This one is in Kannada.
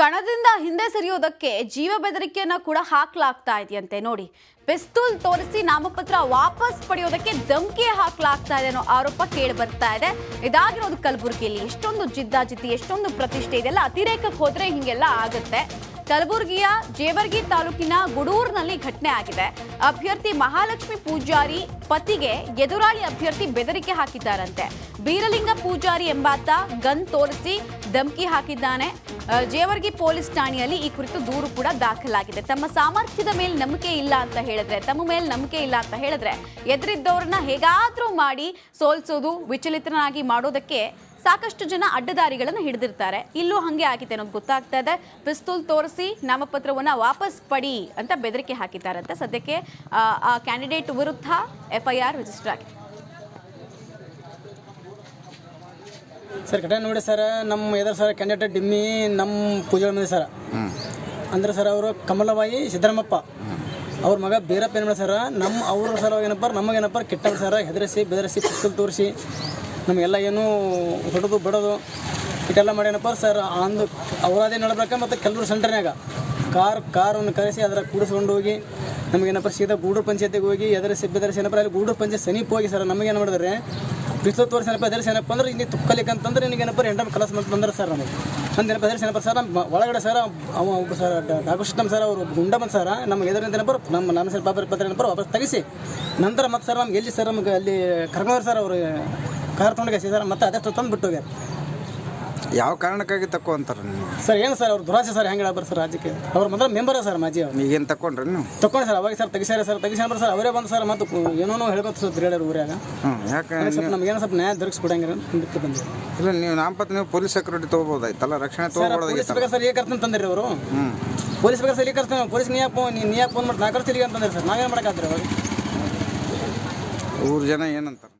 ಕಣದಿಂದ ಹಿಂದೆ ಸರಿಯೋದಕ್ಕೆ ಜೀವ ಬೆದರಿಕೆಯನ್ನ ಕೂಡ ಹಾಕಲಾಗ್ತಾ ಇದೆಯಂತೆ. ನೋಡಿ, ಪಿಸ್ತೂಲ್ ತೋರಿಸಿ ನಾಮಪತ್ರ ವಾಪಸ್ ಪಡೆಯೋದಕ್ಕೆ ಧಮಕಿ ಹಾಕಲಾಗ್ತಾ ಇದೆ ಅನ್ನೋ ಆರೋಪ ಕೇಳಿ ಬರ್ತಾ ಇದೆ. ಇದಾಗಿರೋದು ಕಲಬುರಗಿಯಲ್ಲಿ. ಎಷ್ಟೊಂದು ಜಿದ್ದಾಜಿದ್ದಿ, ಎಷ್ಟೊಂದು ಪ್ರತಿಷ್ಠೆ ಇದೆಲ್ಲ ಅತಿರೇಕಕ್ಕೆ ಹೋದ್ರೆ ಹಿಂಗೆಲ್ಲ ಆಗುತ್ತೆ. ಕಲಬುರಗಿಯ ಜೇವರ್ಗಿ ತಾಲೂಕಿನ ಗುಡೂರಿನಲ್ಲಿ ಘಟನೆ ಆಗಿದೆ. ಅಭ್ಯರ್ಥಿ ಮಹಾಲಕ್ಷ್ಮಿ ಪೂಜಾರಿ ಪತಿಗೆ ಎದುರಾಳಿ ಅಭ್ಯರ್ಥಿ ಬೆದರಿಕೆ ಹಾಕಿದ್ದಾರಂತೆ. ಬೀರಲಿಂಗ ಪೂಜಾರಿ ಎಂಬಾತ ಗನ್ ತೋರಿಸಿ ಧಮಕಿ ಹಾಕಿದ್ದಾನೆ. ಜೇವರ್ಗಿ ಪೊಲೀಸ್ ಠಾಣೆಯಲ್ಲಿ ಈ ಕುರಿತು ದೂರು ಕೂಡ ದಾಖಲಾಗಿದೆ. ತಮ್ಮ ಸಾಮರ್ಥ್ಯದ ಮೇಲೆ ನಂಬಿಕೆ ಇಲ್ಲ ಅಂತ ಹೇಳಿದ್ರೆ, ತಮ್ಮ ಮೇಲೆ ನಂಬಿಕೆ ಇಲ್ಲ ಅಂತ ಹೇಳಿದ್ರೆ ಎದುರಿದ್ದವ್ರನ್ನ ಹೇಗಾದ್ರೂ ಮಾಡಿ ಸೋಲ್ಸೋದು, ವಿಚಲಿತನಾಗಿ ಮಾಡೋದಕ್ಕೆ ಸಾಕಷ್ಟು ಜನ ಅಡ್ಡದಾರಿಗಳನ್ನು ಹಿಡಿದಿರ್ತಾರೆ. ಇಲ್ಲೂ ಹಂಗೆ ಆಗಿದೆ ಅನ್ನೋದು ಗೊತ್ತಾಗ್ತಾ ಇದೆ. ಪಿಸ್ತೂಲ್ ತೋರಿಸಿ ನಾಮಪತ್ರವನ್ನು ವಾಪಸ್ ಪಡಿ ಅಂತ ಬೆದರಿಕೆ ಹಾಕಿದ್ದಾರಂತೆ. ಸದ್ಯಕ್ಕೆ ಆ ಕ್ಯಾಂಡಿಡೇಟ್ ವಿರುದ್ಧ FIR ರಿಜಿಸ್ಟರ್ ಆಗಿದೆ. ಸರ್ ಘಟನೆ ನೋಡಿ ಸರ್, ನಮ್ಮ ಎದುರು ಸರ್ ಕ್ಯಾಂಡಿಡೇಟ್ ಡಿಮ್ಮಿ ನಮ್ಮ ಪೂಜೆ ಮಂದಿ ಸರ್ ಅಂದ್ರೆ ಸರ್ ಅವರು ಕಮಲಬಾಯಿ ಸಿದ್ದರಾಮಪ್ಪ ಅವ್ರ ಮಗ ಬೀರಪ್ಪ ಏನು ಸರ್ ಅವ್ರ ಸರ್ ಏನಪ್ಪ ನಮಗೇನಪ್ಪ ಕೆಟ್ಟ ಸರ್ ಹೆದರಿಸಿ ಬೆದರಿಸಿ ಪಿಸ್ತೂಲ್ ತೋರಿಸಿ ನಮಗೆಲ್ಲ ಏನು ಹೊಡೆದು ಬಿಡೋದು ಇಟ್ಟೆಲ್ಲ ಮಾಡ್ಯಾನಪ್ಪ ಸರ್. ಅಂದು ಅವರಾದೇ ನೋಡ್ಬೇಕ ಮತ್ತು ಕೆಲವರು ಸೆಂಟರ್ನಾಗ ಕಾರನ್ನು ಕರೆಸಿ ಅದರ ಕೂಡಿಸ್ಕೊಂಡು ಹೋಗಿ ನಮಗೇನಪ್ಪ ಸೀದಾ ಗೂಡೂರು ಪಂಚಾಯತಿಗೆ ಹೋಗಿ ಎದರಿಸಿ ಬೆದರಿಸಿ ಏನಪ್ಪ ಅಲ್ಲಿ ಗೂಡೂರು ಪಂಚಾಯತ್ ಸಮೀಪ ಹೋಗಿ ಸರ್ ನಮಗೇನು ಮಾಡಿದ್ರೆ ಬಿಸಿಲು ತೋರಿಸೇನಪ್ಪ ಎದರಿಸಿ ಏನಪ್ಪ ಅಂದ್ರೆ ಇಲ್ಲಿ ತುಕ್ಕಲಿಕ್ಕೆ ಅಂತಂದ್ರೆ ನಿನಗೇನಪ್ಪ ಎಂಟು ಕಲಸ ಅಂತ ಬಂದ್ರೆ ಸರ್ ನಮಗೆ ಅಂದೇನಪ್ಪ ಎದರಿಸಿ ಏನಪ್ಪ ಸರ್ ನಮ್ಮ ಒಳಗಡೆ ಸರ್ ಅವ ಸರ್ ಡಾಕ್ಟರ್ ಸರ್ ಅವರು ಗುಂಡ ಬಂದು ಸರ್ ನಮ್ಗೆ ಎದುರಿಂದೇನಪ್ಪ ನಮ್ಮ ಸರ್ ಪತ್ರ ಏನಪ್ಪ ವಾಪಸ್ ತೆಗಿಸಿ ನಂತರ ಮತ್ತೆ ಸರ್ ನಮ್ಗೆ ಎಲ್ಲಿ ಸರ್ ನಮ್ಗೆ ಅಲ್ಲಿ ಕರ್ಕೊಂಡ್ರು ಸರ್ ಅವರು ಕಾರ್ ತೊಗೊಂಡು ಸರ್ ಮತ್ತೆ ಅದಷ್ಟು ತಂದು ಬಿಟ್ಟು ಹೋಗ್ಯಾರ. ಯಾವ ಕಾರಣಕ್ಕಾಗಿ ತಕ್ಕೋ ಅಂತಾರೆ ನೀವು ಸರ್? ಏನು ಸರ್ ಅವ್ರು ದುರಾಸೆ ಸರ್ ಹೆಂಗೆ ಹೇಳಬಾರ ಸರ್ ರಾಜ್ಯಕ್ಕೆ. ಅವ್ರ ಮೊದಲ ಮೆಂಬರ್ ಸರ್ ಮಾಜಿ ಅವ್ರು ಈಗೇನು ತಕೊಂಡ್ರಿ ನೀವು ತಗೊಂಡು ಸರ್ ಅವಾಗ ಸರ್ ತೆಗಿಸ್ಯಾರ ಸರ್ ಅವರೇ ಬಂದು ಸರ್ ಮತ್ತು ಏನೋ ಹೇಳ್ಕೊತ ಸರ್ ತಿರುಗಾಡ್ಯಾರ ಊರಾಗ. ಯಾಕೆ ಸ್ವಲ್ಪ ನಮ್ಗೇನೋ ಸ್ವಲ್ಪ ನ್ಯಾಯ ದೊರಕಿಸ್ಕೊಡಂಗಿರ ಬಿಟ್ಟು ಬಂದಿರಿ. ಇಲ್ಲ ನೀವು ನಾಮಪತ್ರ ನೀವು ಪೊಲೀಸ್ ಸೆಕ್ಯೂರಿಟಿ ತೊಗೋಬೋದಾಯ್ತಲ್ಲ, ರಕ್ಷಣೆ ಪೊಲೀಸ್ ಬೇಕಾ ಸರ್ ಈಗ ಕರ್ತಂತ ತಂದಿರಿ ಅವರು. ಪೊಲೀಸ್ ಬೇಕಾ ಸರ್ ಇಲ್ಲಿ ಕರ್ತೀನಿ ಪೊಲೀಸ್ ನೀ ಯಾಕೆ ಫೋನ್ ಮಾಡಿ ನಾ ಕರ್ತೀರಿ ಅಂತಂದ್ರೆ ಸರ್ ನಾವೇನು ಮಾಡೋಕ್ಕಾಗ್ತೀರಿ ಅವಾಗ. ಊರು ಜನ ಏನಂತಾರೆ?